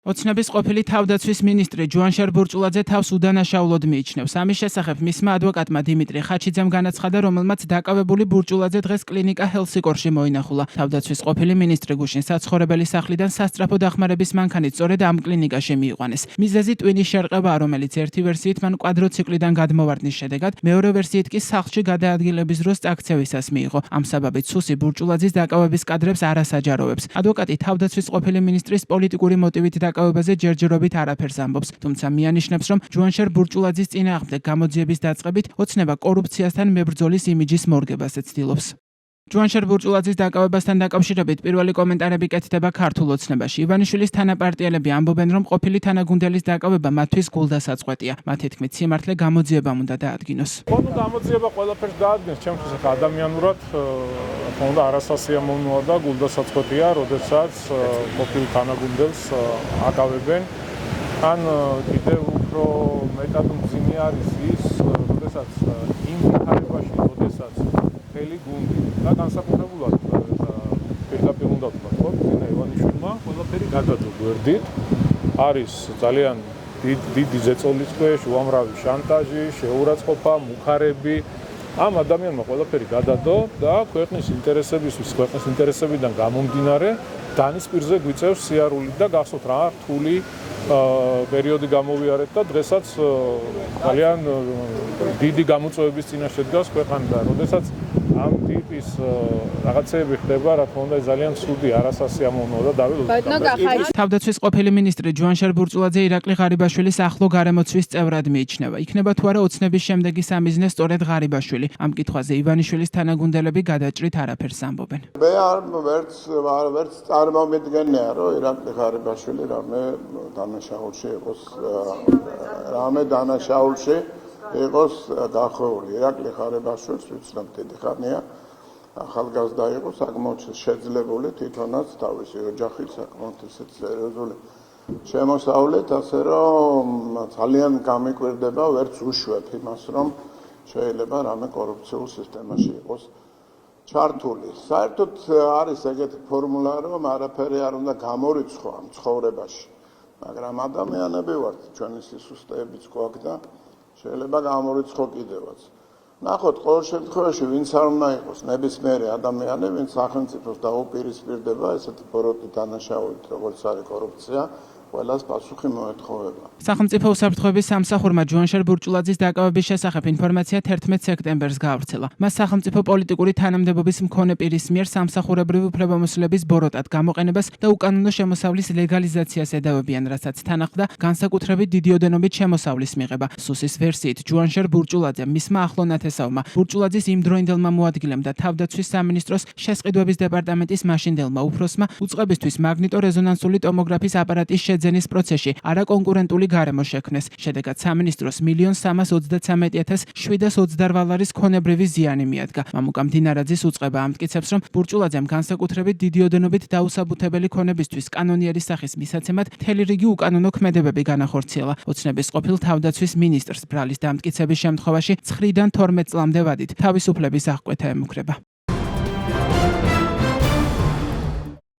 ოცნების ყოფილი თავდაცვის მინისტრი ჯუანშარ ბურჭულაძე თავს უდანაშაულოდ მიიჩნევს. ამის შესახებ მისმა ადვოკატმა დიმიტრი ხაჩიძემ განაცხადა, რომელმაც დაკავებული ბურჭულაძე დღეს კლინიკა ჰელსიკორში მოინახულა. თავდაცვის ყოფილი მინისტრი გუშინ საცხოვრებელი სახლიდან სასწრაფო დახმარების მანქანით სწორედ ამ კლინიკაში მიიყვანეს. მიზეზი ტვინის შერყებაა, რომელიც ერთი ვერსიით მან კვადროციკლიდან გადმოვარდნის შედეგად, მეორე ვერსიით კი სახლში გადაადგილების დროს წაქცევისას მიიღო. ამ საბაბით სუსი ბურჭულაძის დაკავების კადრებს არ ასაჯაროვებს. ადვოკატი თავდაცვის ყოფილი მინისტრის პოლიტიკური მოტივით დაკავებაზე ჯერჯერობით არაფერს ამბობს, თუმცა მიანიშნებს, რომ ჯუანშარ ბურჭულაძის წინააღმდეგ გამოძიების დაწყებით ოცნება კორუფციასთან მებრძოლის იმიჯის მორგებას ცდილობს. ჯუანშარ ბურჭულაძის დაკავებასთან დაკავშირებით პირველი კომენტარები კეთდება ქართულ ოცნებაში. ივანიშვილის თანაპარტიელები ამბობენ, რომ ყოფილი თანაგუნდელის დაკავება მათთვის გულდასაწყვეტია. მათი თქმით, სიმართლე გამოძიებამ უნდა დაადგინოს. გამოძიება ყველაფერს დაადგენს, ჩემთვის ახლა ადამიანურად თქონდა არასასიამოვნოა და გულდასაწყვეტია, როდესაც ყოფილ თანაგუნდელს აკავებენ. ან კიდევ უფრო მეტად მძიმე არის ის, როდესაც იმ ხარებაში, როდესაც მთელი გუნდი და განსაკუთრებულად პირდაპირ უნდა ვთქვა, რომ ზინა ივანიშვილმა ყველაფერი გადადო გვერდით. არის ძალიან დიდი ზეწოლის ქვეშ, უამრავი შანტაჟი, შეურაცხყოფა, მუხარები. ამ ადამიანმა ყველაფერი გადადო და ქვეყნის ინტერესებიდან გამომდინარე დანის პირზე გვიწევს სიარული და გახსოვთ რა რთული პერიოდი გამოვიარეთ და დღესაც ძალიან დიდი გამოწვევების წინაშე დგას ქვეყანა და როდესაც ამ ტიპის რაღაცეები ხდება, რა თქმა უნდა, ძალიან ცუდი, არასასიამოვნოა და დავილოძებით. თავდაცვის ყოფილი მინისტრი ჯუანშარ ბურჭულაძე ირაკლი ღარიბაშვილის ახლო გარემოცვის წევრად მიიჩნევა. იქნება თუ არა ოცნების შემდეგი სამიზნე სწორედ ღარიბაშვილი. ამ კითხვაზე ივანიშვილის თანაგუნდელები გადაჭრით არაფერს ამბობენ. მე ვერც წარმომიდგენია, რომ ირაკლი ღარიბაშვილი რამე დანაშაულში იყოს დახოვული. ირაკლი ღარიბაშვილს ვიცნობ დიდი ხანია, ახალგაზრდა იყო, საკმაოდ შეძლებული, თვითონაც თავისი ოჯახით საკმაოდ ისეთ სერიოზული შემოსავლით, ასე რომ ძალიან გამიკვირდება, ვერც უშვებ იმას, რომ შეიძლება რამე კორუფციულ სისტემაში იყოს ჩართული. საერთოდ არის ეგეთი ფორმულა, რომ არაფერი არ უნდა გამორიცხო ამ ცხოვრებაში, მაგრამ ადამიანები ვართ, ჩვენი სისუსტეებიც გვაქვს და შეიძლება გამორიცხო კიდევაც. ნახოთ, ყოველ შემთხვევაში ვინც არ უნდა იყოს ნებისმიერი ადამიანი, ვინც სახელმწიფოს დაუპირისპირდება ესეთი ბოროტი დანაშაულით, როგორც არის კორუფცია, ყველას პასუხი მოეთხოვება. სახელმწიფო უსაფრთხოების სამსახურმა ჯუანშარ ბურჭულაძის დაკავების შესახებ ინფორმაცია 11 სექტემბერს გაავრცელა. მას სახელმწიფო პოლიტიკური თანამდებობის მქონე პირის მიერ სამსახურებრივი უფლებამოსილების ბოროტად გამოყენებას და უკანონო შემოსავლის ლეგალიზაციას ედავებიან, რასაც თან ახლდა განსაკუთრებით დიდი ოდენობით შემოსავლის მიღება. სუსის ვერსიით, ჯუანშარ ბურჭულაძემ მისმა ახლო ნათესავმა, ბურჭულაძის იმდროინდელმა მოადგილემ და თავდაცვის სამინისტროს შესყიდვების დეპარტამენტის მაშინდელმა უფროსმა უწყებისთვის მაგნიტორეზონანსული ტომოგრაფის აპარატის შეძენის პროცესში არაკონკურენტული გარემო შექმნეს. შედეგად სამინისტროს 1,313,728 ლარის ქონებრივი ზიანი მიადგა. მამუკა მდინარაძის უწყება ამტკიცებს, რომ ბურჭულაძემ განსაკუთრებით დიდი ოდენობით დაუსაბუთებელი ქონებისთვის კანონიერი სახის მისაცემად მთელი რიგი უკანონო ქმედებები განახორციელა. ოცნების ყოფილ თავდაცვის მინისტრს ბრალის დამტკიცების შემთხვევაში 9-დან 12 წლამდე ვადით თავისუფლების აღკვეთა ემუქრება.